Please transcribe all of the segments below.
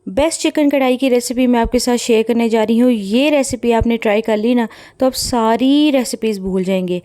Best chicken कढ़ाई की recipe मैं आपके साथ शेयर करने जा रही हूँ। ये रेसिपी आपने ट्राई कर ली ना तो आप सारी रेसिपीज़ भूल जाएंगे।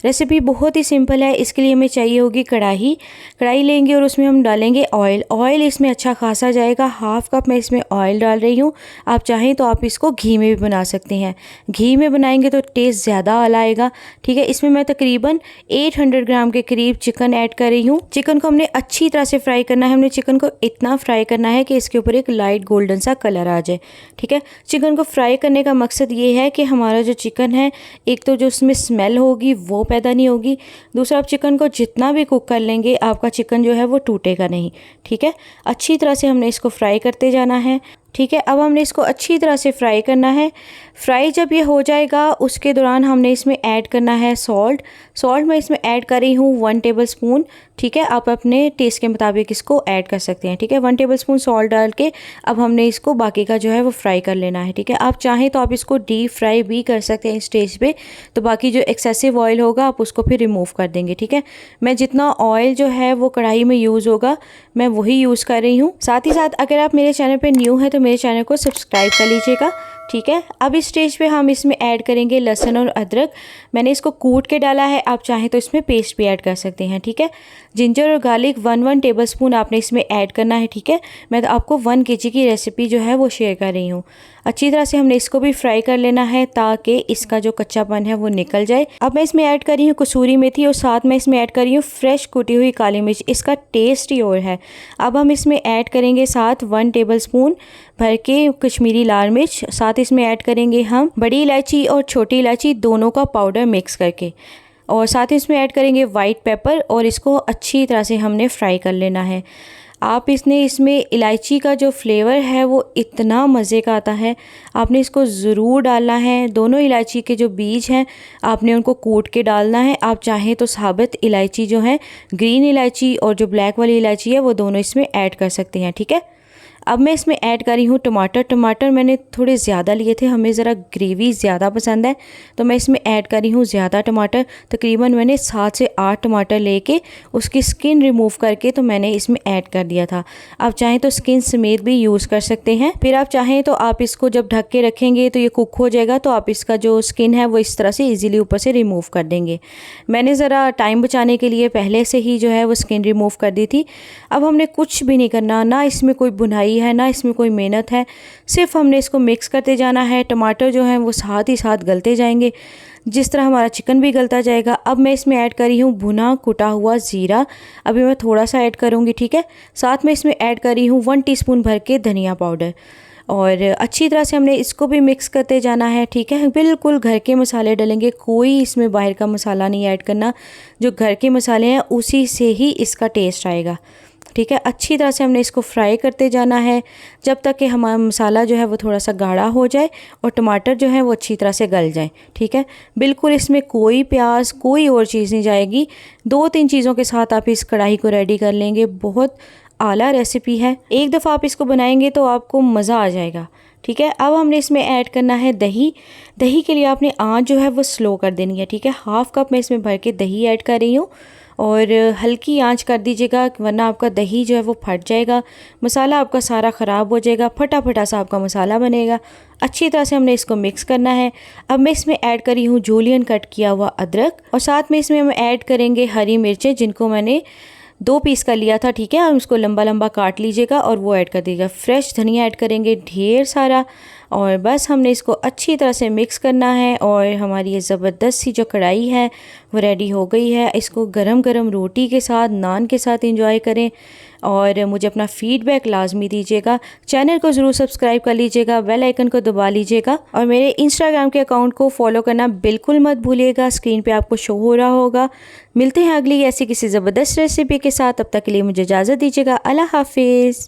रेसिपी बहुत ही सिंपल है। इसके लिए हमें चाहिए होगी कढ़ाई लेंगे और उसमें हम डालेंगे ऑयल इसमें अच्छा खासा जाएगा। हाफ़ कप मैं इसमें ऑयल डाल रही हूँ। आप चाहें तो आप इसको घी में भी बना सकते हैं। घी में बनाएंगे तो टेस्ट ज़्यादा आला आएगा। ठीक है, इसमें मैं तकरीबन 800 ग्राम के करीब चिकन ऐड कर रही हूँ। चिकन को हमने अच्छी तरह से फ्राई करना है। हमने चिकन को इतना फ्राई करना है कि इसके ऊपर एक लाइट गोल्डन सा कलर आ जाए। ठीक है, चिकन को फ्राई करने का मकसद ये है कि हमारा जो चिकन है, एक तो जो उसमें स्मेल होगी वो पैदा नहीं होगी, दूसरा आप चिकन को जितना भी कुक कर लेंगे आपका चिकन जो है वो टूटेगा नहीं। ठीक है, अच्छी तरह से हमने इसको फ्राई करते जाना है। ठीक है, अब हमने इसको अच्छी तरह से फ्राई करना है। फ्राई जब ये हो जाएगा उसके दौरान हमने इसमें ऐड करना है सॉल्ट मैं इसमें ऐड कर रही हूँ 1 टेबल स्पून। ठीक है, आप अपने टेस्ट के मुताबिक इसको ऐड कर सकते हैं। ठीक है, 1 टेबल स्पून सॉल्ट डाल के अब हमने इसको बाकी का जो है वो फ्राई कर लेना है। ठीक है, आप चाहें तो आप इसको डीप फ्राई भी कर सकते हैं इस स्टेज पे, तो बाकी जो एक्सेसिव ऑयल होगा आप उसको फिर रिमूव कर देंगे। ठीक है, मैं जितना ऑयल जो है वो कढ़ाई में यूज़ होगा मैं वही यूज़ कर रही हूँ। साथ ही साथ अगर आप मेरे चैनल पर न्यू हैं तो मेरे चैनल को सब्सक्राइब कर लीजिएगा। ठीक है, अब इस स्टेज पे हम इसमें ऐड करेंगे लहसुन और अदरक। मैंने इसको कूट के डाला है, आप चाहें तो इसमें पेस्ट भी ऐड कर सकते हैं। ठीक है, जिंजर और गार्लिक 1 टेबल स्पून आपने इसमें ऐड करना है। ठीक है, मैं तो आपको 1 kg की रेसिपी जो है वो शेयर कर रही हूँ। अच्छी तरह से हमने इसको भी फ्राई कर लेना है ताकि इसका जो कच्चापन है वो निकल जाए। अब मैं इसमें ऐड कर रही हूँ कसूरी मेथी और साथ में इसमें ऐड कर रही हूँ फ्रेश कुटी हुई काली मिर्च। इसका टेस्ट ही और है। अब हम इसमें ऐड करेंगे साथ 1 टेबल स्पून भर के कश्मीरी लाल मिर्च। साथ इसमें ऐड करेंगे हम बड़ी इलायची और छोटी इलायची दोनों का पाउडर मिक्स करके, और साथ ही इसमें ऐड करेंगे वाइट पेपर और इसको अच्छी तरह से हमने फ्राई कर लेना है। आप इसमें इलायची का जो फ्लेवर है वो इतना मज़े का आता है, आपने इसको ज़रूर डालना है। दोनों इलायची के जो बीज हैं आपने उनको कूट के डालना है। आप चाहें तो साबित इलायची जो है, ग्रीन इलायची और जो ब्लैक वाली इलायची है वो दोनों इसमें ऐड कर सकते हैं। ठीक है, अब मैं इसमें ऐड कर रही हूँ टमाटर मैंने थोड़े ज़्यादा लिए थे, हमें ज़रा ग्रेवी ज़्यादा पसंद है तो मैं इसमें ऐड कर रही हूँ ज़्यादा टमाटर। तकरीबन मैंने 7 से 8 टमाटर लेके उसकी स्किन रिमूव करके तो मैंने इसमें ऐड कर दिया था। आप चाहें तो स्किन समेत भी यूज़ कर सकते हैं। फिर आप चाहें तो आप इसको जब ढक के रखेंगे तो ये कुक हो जाएगा, तो आप इसका जो स्किन है वो इस तरह से ईज़िली ऊपर से रिमूव कर देंगे। मैंने ज़रा टाइम बचाने के लिए पहले से ही जो है वो स्किन रिमूव कर दी थी। अब हमने कुछ भी नहीं करना, ना इसमें कोई बुनाई है ना इसमें कोई मेहनत है, सिर्फ हमने इसको मिक्स करते जाना है। टमाटर जो हैं वो साथ ही साथ गलते जाएंगे जिस तरह हमारा चिकन भी गलता जाएगा। अब मैं इसमें ऐड कर रही हूँ भुना कुटा हुआ ज़ीरा, अभी मैं थोड़ा सा ऐड करूँगी। ठीक है, साथ में इसमें ऐड कर रही हूँ 1 टीस्पून भर के धनिया पाउडर, और अच्छी तरह से हमने इसको भी मिक्स करते जाना है। ठीक है, बिल्कुल घर के मसाले डालेंगे, कोई इसमें बाहर का मसाला नहीं ऐड करना। जो घर के मसाले हैं उसी से ही इसका टेस्ट आएगा। ठीक है, अच्छी तरह से हमने इसको फ्राई करते जाना है जब तक कि हमारा मसाला जो है वो थोड़ा सा गाढ़ा हो जाए और टमाटर जो है वो अच्छी तरह से गल जाए। ठीक है, बिल्कुल इसमें कोई प्याज कोई और चीज़ नहीं जाएगी। 2-3 चीज़ों के साथ आप इस कढ़ाई को रेडी कर लेंगे। बहुत आला रेसिपी है, एक दफ़ा आप इसको बनाएंगे तो आपको मज़ा आ जाएगा। ठीक है, अब हमने इसमें ऐड करना है दही के लिए आपने आँच जो है वो स्लो कर देनी है। ठीक है, हाफ़ कप मैं इसमें भर के दही ऐड कर रही हूँ और हल्की आंच कर दीजिएगा वरना आपका दही जो है वो फट जाएगा, मसाला आपका सारा ख़राब हो जाएगा, फटा सा आपका मसाला बनेगा। अच्छी तरह से हमने इसको मिक्स करना है। अब मैं इसमें ऐड करी हूँ जूलियन कट किया हुआ अदरक, और साथ में इसमें हम ऐड करेंगे हरी मिर्चें जिनको मैंने 2 पीस का लिया था। ठीक है, हम इसको लंबा लंबा काट लीजिएगा और वो ऐड कर दीजिएगा। फ्रेश धनिया ऐड करेंगे ढेर सारा, और बस हमने इसको अच्छी तरह से मिक्स करना है और हमारी ये ज़बरदस्त सी जो कढ़ाई है वो रेडी हो गई है। इसको गरम गरम रोटी के साथ, नान के साथ एंजॉय करें और मुझे अपना फीडबैक लाजमी दीजिएगा। चैनल को ज़रूर सब्सक्राइब कर लीजिएगा, बेल आइकन को दबा लीजिएगा और मेरे इंस्टाग्राम के अकाउंट को फॉलो करना बिल्कुल मत भूलिएगा, स्क्रीन पे आपको शो हो रहा होगा। मिलते हैं अगली ऐसी किसी ज़बरदस्त रेसिपी के साथ, तब तक के लिए मुझे इजाज़त दीजिएगा। अल्लाह हाफिज़।